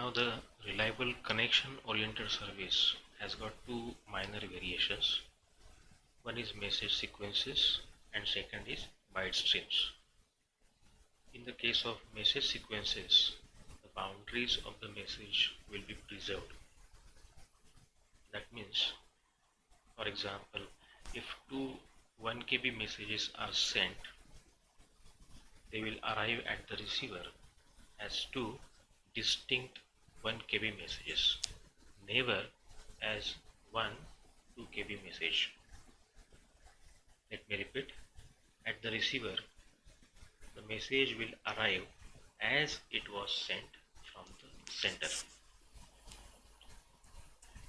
Now the reliable connection oriented service has got two minor variations. One is message sequences and second is byte streams. In the case of message sequences, the boundaries of the message will be preserved. That means, for example, if two 1 KB messages are sent, they will arrive at the receiver as two distinct 1 KB messages, never as one 2 KB message. Let me repeat, at the receiver, the message will arrive as it was sent from the sender.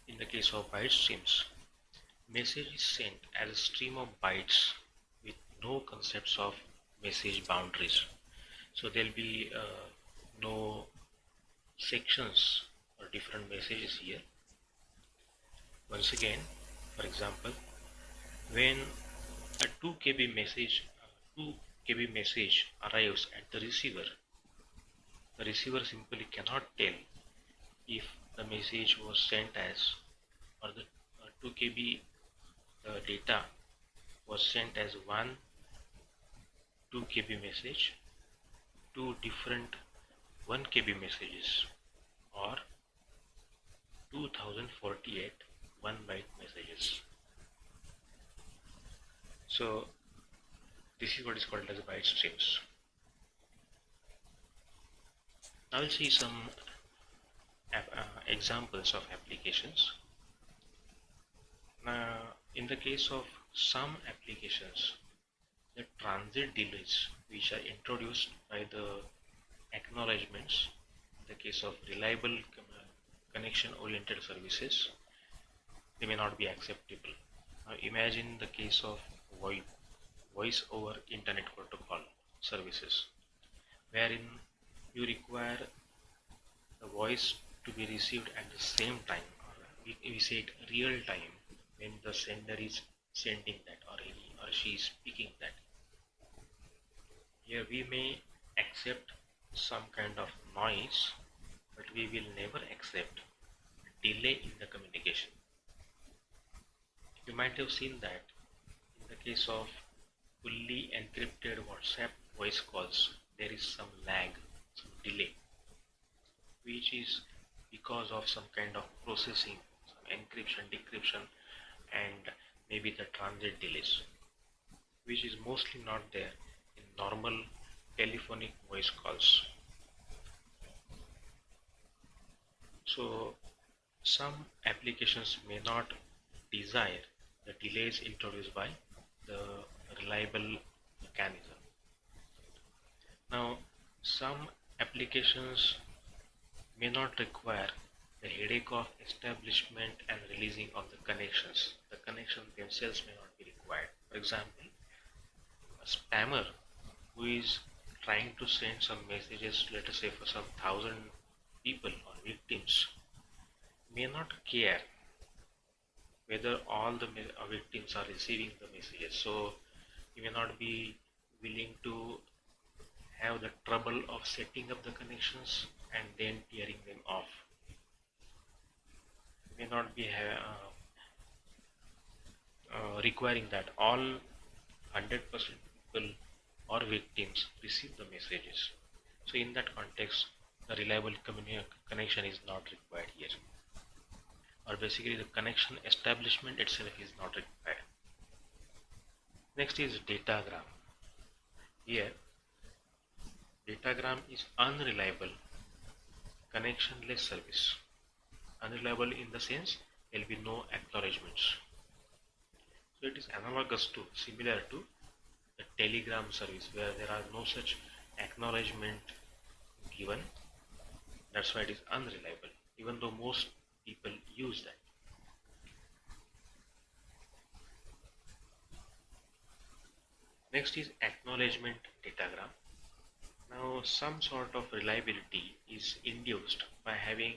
In the case of byte streams, message is sent as a stream of bytes with no concepts of message boundaries. So there will be no sections or different messages here. Once again, for example, when a 2 KB message 2 KB message arrives at the receiver simply cannot tell if the message was sent as, or the 2 KB data was sent as one 2 KB message, two different 1 KB messages, or 2048 1 byte messages. So this is what is called as byte streams. Now we'll see some examples of applications. Now, in the case of some applications, the transit delays which are introduced by the acknowledgements, in the case of reliable connection oriented services, they may not be acceptable. Now imagine the case of voice over internet protocol services, wherein you require the voice to be received at the same time, or we say it real time, when the sender is sending that, or he or she is speaking that. Here we may accept some kind of noise, but we will never accept delay in the communication. You might have seen that in the case of fully encrypted WhatsApp voice calls, there is some lag, some delay, which is because of some kind of processing, some encryption, decryption, and maybe the transit delays, which is mostly not there in normal telephonic voice calls. So some applications may not desire the delays introduced by the reliable mechanism. Now some applications may not require the headache of establishment and releasing of the connections. The connections themselves may not be required. For example, a spammer who is trying to send some messages, let us say for some 1,000 people or victims, may not care whether all the victims are receiving the messages. So he may not be willing to have the trouble of setting up the connections and then tearing them off. May not be requiring that all 100% people or victims receive the messages. So in that context, the reliable connection is not required here, or basically the connection establishment itself is not required. Next is datagram. Here datagram is unreliable connectionless service. Unreliable in the sense there will be no acknowledgements. So it is analogous to, similar to the telegram service, where there are no such acknowledgement given. That's why it is unreliable, even though most people use that. Next is acknowledgement datagram. Now some sort of reliability is induced by having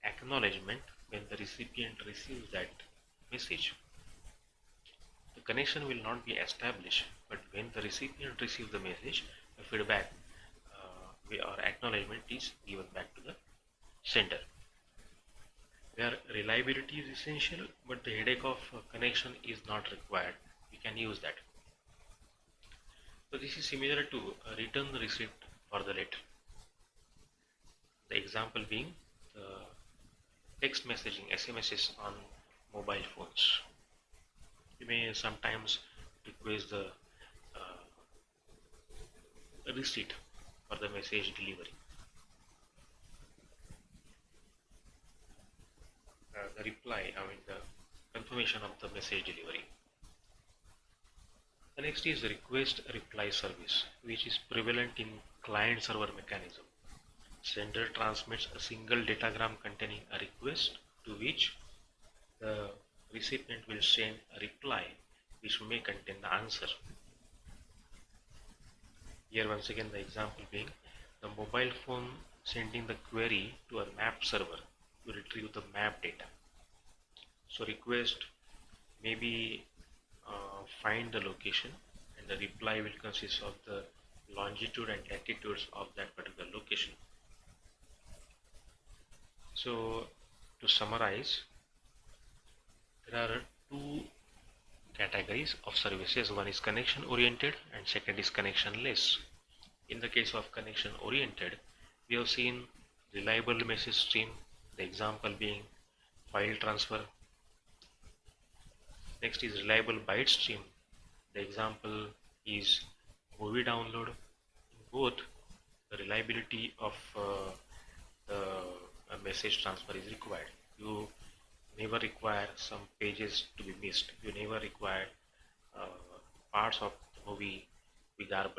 acknowledgement when the recipient receives that message. The connection will not be established, but when the recipient receives the message, the feedback or acknowledgement is given back to the sender, where reliability is essential but the headache of connection is not required. We can use that. So this is similar to a return receipt for the letter. The example being the text messaging SMSs on mobile phones. You may sometimes request the receipt for the message delivery. The reply, the confirmation of the message delivery. The next is request reply service, which is prevalent in client server mechanism. Sender transmits a single datagram containing a request to which the recipient will send a reply which may contain the answer. Here once again the example being the mobile phone sending the query to a map server to retrieve the map data. So request maybe find the location, and the reply will consist of the longitude and latitudes of that particular location. So to summarize, there are two categories of services. One is connection oriented and second is connectionless. In the case of connection oriented, we have seen reliable message stream, the example being file transfer. Next is reliable byte stream, the example is movie download. In both, the reliability of the message transfer is required. You never require some pages to be missed. You never require uh, parts of the movie to be garbled,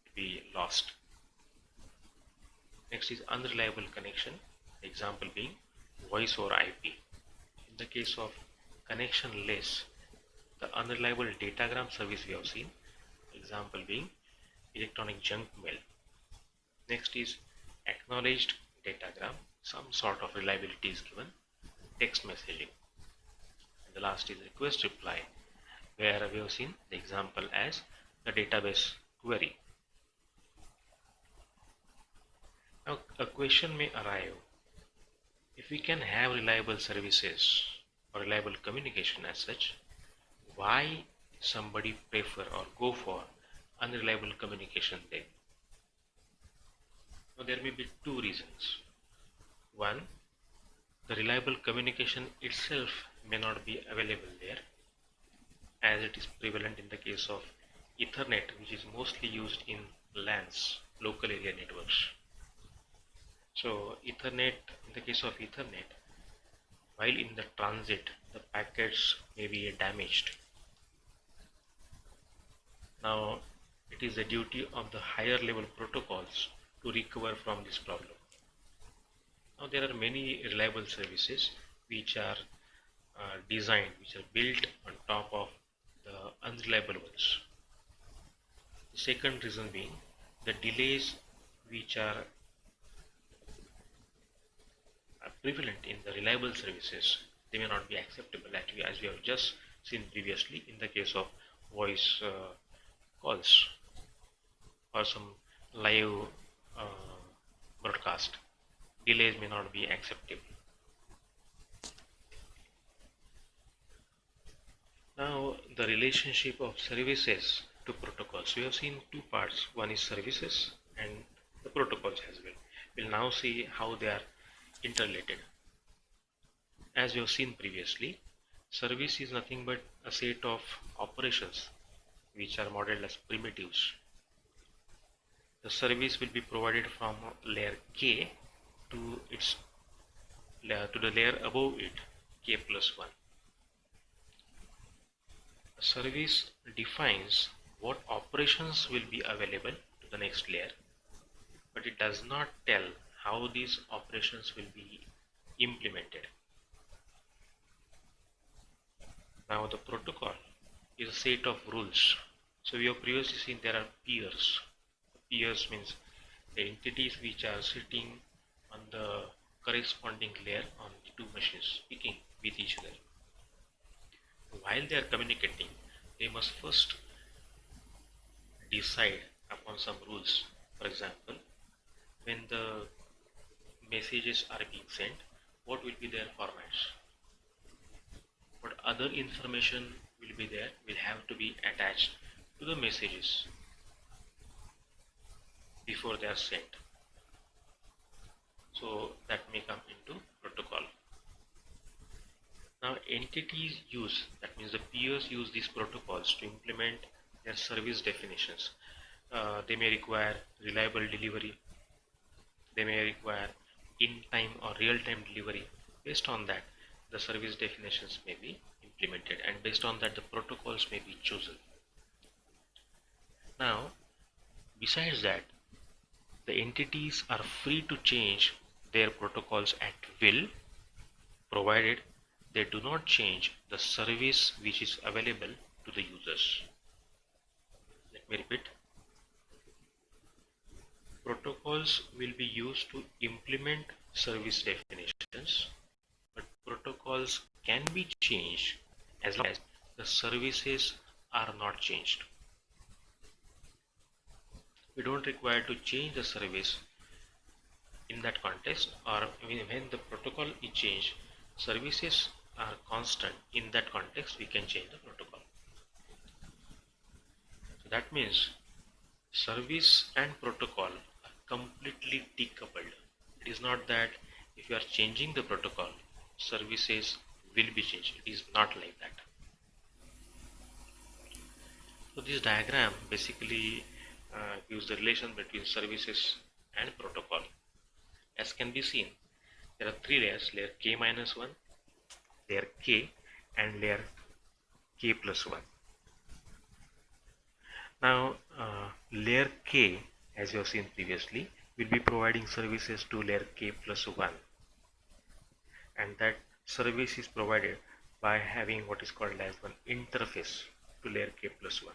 to be lost. Next is unreliable connection, example being voice over IP. In the case of connectionless, the unreliable datagram service we have seen, example being electronic junk mail. Next is acknowledged datagram, some sort of reliability is given, text messaging. And the last is request reply, where we have seen the example as the database query. Now a question may arrive, if we can have reliable services or reliable communication as such, why somebody prefer or go for unreliable communication then? Now there may be two reasons. One, the reliable communication itself may not be available there, as it is prevalent in the case of Ethernet, which is mostly used in LANs, local area networks. So Ethernet, in the case of Ethernet, while in the transit, the packets may be damaged. Now it is the duty of the higher level protocols to recover from this problem. Now there are many reliable services which are designed, which are built on top of the unreliable ones. The second reason being the delays which are prevalent in the reliable services, they may not be acceptable, actually, as we have just seen previously in the case of voice calls or some live broadcast. Delays may not be acceptable. Now the relationship of services to protocols. We have seen two parts. One is services and the protocols as well. We'll now see how they are interrelated. As we have seen previously, service is nothing but a set of operations which are modeled as primitives. The service will be provided from layer K to the layer above it, K plus 1. A service defines what operations will be available to the next layer, but it does not tell how these operations will be implemented. Now the protocol is a set of rules. So we have previously seen there are peers. Peers means the entities which are sitting on the corresponding layer on the two machines speaking with each other. While they are communicating, they must first decide upon some rules. For example, when the messages are being sent, what will be their formats, what other information will be there, will have to be attached to the messages before they are sent. So that may come into protocol. Now entities use, that means the peers use these protocols to implement their service definitions. They may require reliable delivery, they may require in-time or real-time delivery. Based on that, the service definitions may be implemented, and based on that, the protocols may be chosen. Now, besides that, the entities are free to change their protocols at will, provided they do not change the service which is available to the users. Let me repeat. Protocols will be used to implement service definitions, but protocols can be changed as long as the services are not changed. We don't require to change the service in that context, or when the protocol is changed, services are constant. In that context, we can change the protocol. So that means service and protocol are completely decoupled. It is not that if you are changing the protocol, services will be changed. It is not like that. So this diagram basically gives the relation between services and protocol. As can be seen, there are three layers: layer k minus 1, layer k, and layer k plus 1. Now layer k, as you have seen previously, will be providing services to layer k plus 1, and that service is provided by having what is called as one interface to layer k plus 1.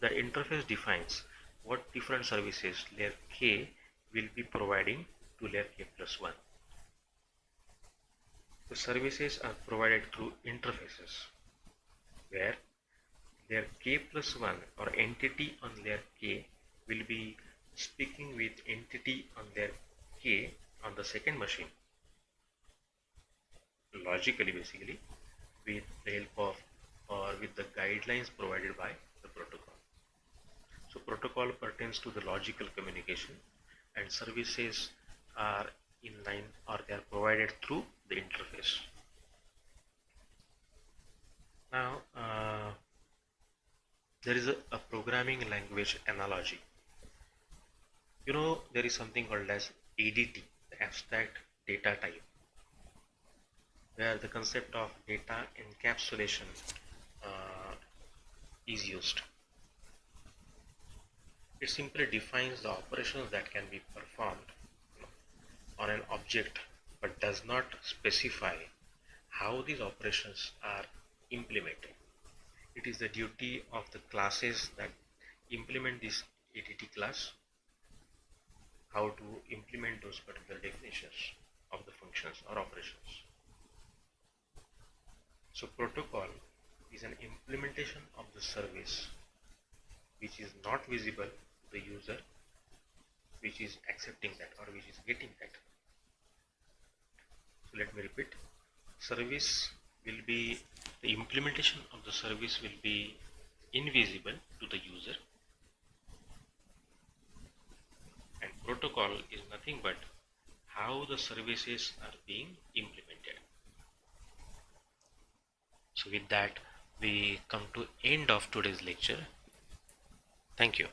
The interface defines what different services layer k will be providing to layer k plus 1. The services are provided through interfaces, where layer k plus 1 or entity on layer k will be speaking with entity on layer k on the second machine, logically basically, with the help of or with the guidelines provided by the protocol. So protocol pertains to the logical communication, and services are in line, or they are provided through the interface. Now there is a programming language analogy. You know, there is something called as ADT, the abstract data type, where the concept of data encapsulation is used. It simply defines the operations that can be performed on an object, but does not specify how these operations are implemented. It is the duty of the classes that implement this ADT class how to implement those particular definitions of the functions or operations. So protocol is an implementation of the service which is not visible to the user, which is accepting that or which is getting that. So let me repeat. Service will be, the implementation of the service will be invisible to the user, and protocol is nothing but how the services are being implemented. So with that, we come to end of today's lecture. Thank you.